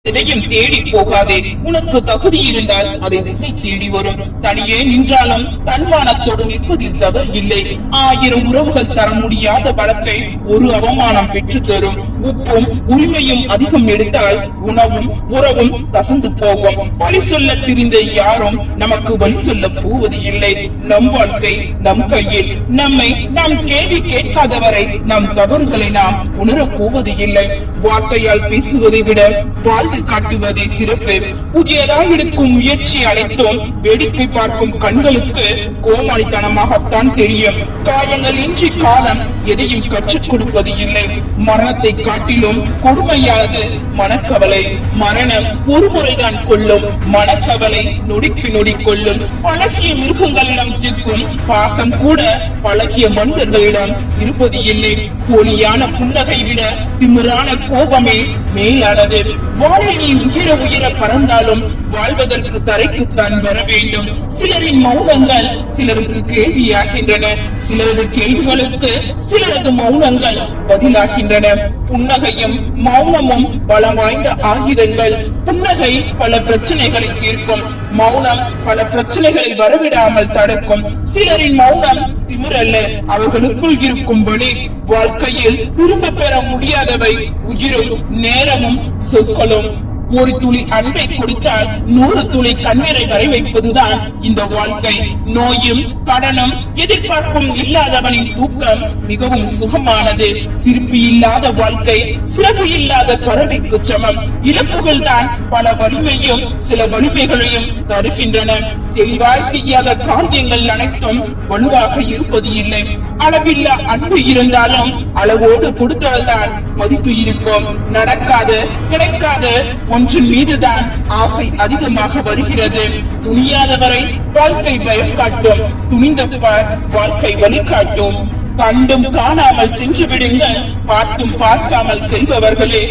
எதையும் தேடி போகாதே. உனக்கு தகுதி இருந்தால் அதை உன்னை தேடி வரும். தனியே நின்றாலும் தன்மானத்தோடு நிற்பதில் தவறு இல்லை. 1000 உறவுகள் தர முடியாத பலத்தை ஒரு அவமானம் பெற்று தரும். உப்பும் உரிமையும் அதிகம் எடுத்தால் உணவும் உறவும் கசந்து போகும். வழி சொல்ல தெரிந்த யாரும் நமக்கு வழி சொல்ல போவது இல்லை. நம் வாழ்க்கை நம் கையில். நம்மை நாம் கேள்வி கேட்காதவரை நம் தவறுகளை நாம் உணரப் போவது இல்லை. வார்த்தையால் பேசுவதை விட வாழ்ந்து காட்டுவதே சிறப்பு. புதியதாக எடுக்கும் முயற்சி அனைத்தும் வேடிக்கை பார்க்கும் கண்களுக்கு கோமாளித்தனமாகத்தான் தெரியும். காயங்கள் இன்றி காலம் எதையும் கற்றுக் கொடுப்பது இல்லை. மரணத்தை காட்டிலும் கொடுமையானது மனக்கவலை. மரணம் ஒரு முறைதான் கொல்லும், மனக்கவலை நொடிக்கு நொடி கொள்ளும். பழகிய மிருகங்களிடம் இருக்கும் பாசம் கூட பழகிய மனிதர்களிடம் இருப்பது இல்லை. போலியான புன்னகை விட திமிரான கோபமே மேலானது. வாழை நீ உயர உயர பறந்தாலும் வாழ்வதற்கு தரைக்குத்தான் வர வேண்டும். சிலரின் மௌனங்கள் சிலருக்கு கேள்வியாகின்றன. சிலரது கேள்விகளுக்கு சிலரது மௌனங்கள் பதிலாகின்றன. புன்னகையும் மௌனமும் பலம் வாய்ந்த ஆயுதங்கள். புன்னகை பல பிரச்சனைகளை தீர்க்கும். மௌனம் பல பிரச்சனைகளை வரவிடாமல் தடுக்கும். சிலரின் மௌனம் திமிரல்ல, அவர்களுக்குள் இருக்கும் வழி. வாழ்க்கையில் திரும்ப பெற முடியாதவை உயிரும் நேரமும் சொற்களும். ஒரு துளி அன்பை கொடுத்தால் 100 துளி கண்ணீரை வரை வைப்பதுதான் இந்த வாழ்க்கை. நோயும் கடனும் எதிர்பார்ப்பும் இல்லாதவனின் தூக்கம் மிகவும் சுகமானது. சிரிப்பு இல்லாத வாழ்க்கை சிறகு இல்லாத பறவைக்கு சமம். இழப்புகள் தான் பல வலிமையும் சில வலிமைகளையும் தருகின்றன. தெளிவாய் செய்யாத காரியங்கள் அனைத்தும் வலுவாக இருப்பது இல்லை. அளவில்லா அன்பு இருந்தாலும் அளவோடு கொடுத்தால்தான் மதிப்பு இருக்கும். நடக்காத கிடைக்காத ஒன்றின் மீதுதான் ஆசை அதிகமாக வருகிறது. துணியாதவரை வாழ்க்கை பயம் காட்டும், துணிந்த வாழ்க்கை வழிகாட்டும். கண்டும் காணாமல் சென்று விடுங்கள், பார்த்தும் பார்க்காமல் செல்பவர்களே.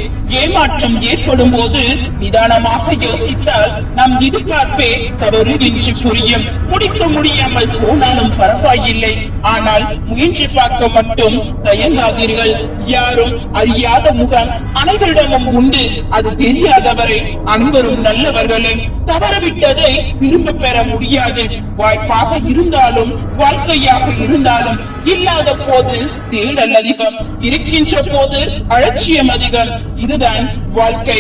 ஏமாற்றம் ஏற்படும் போது நிதானமாக யோசித்தால் நம் எதிர்பார்ப்பே தவறு என்று புரியும். முடிக்க முடியாமல் போனாலும் பரவாயில்லை, ஆனால் முயன்று பார்க்க மட்டும் தயங்காதீர்கள். யாரும் அறியாத முகம் அனைவரிடமும் உண்டு. அது தெரியாதவரை அனைவரும் நல்லவர்களே. தவறவிட்டதை திரும்ப பெற முடியாது. வாய்ப்பாக இருந்தாலும் வாழ்க்கையாக இருந்தாலும் இல்லாத போது தேடல் அதிகம், இருக்கின்ற போது அலட்சியம் அதிகம். இதுதான் வாழ்க்கை.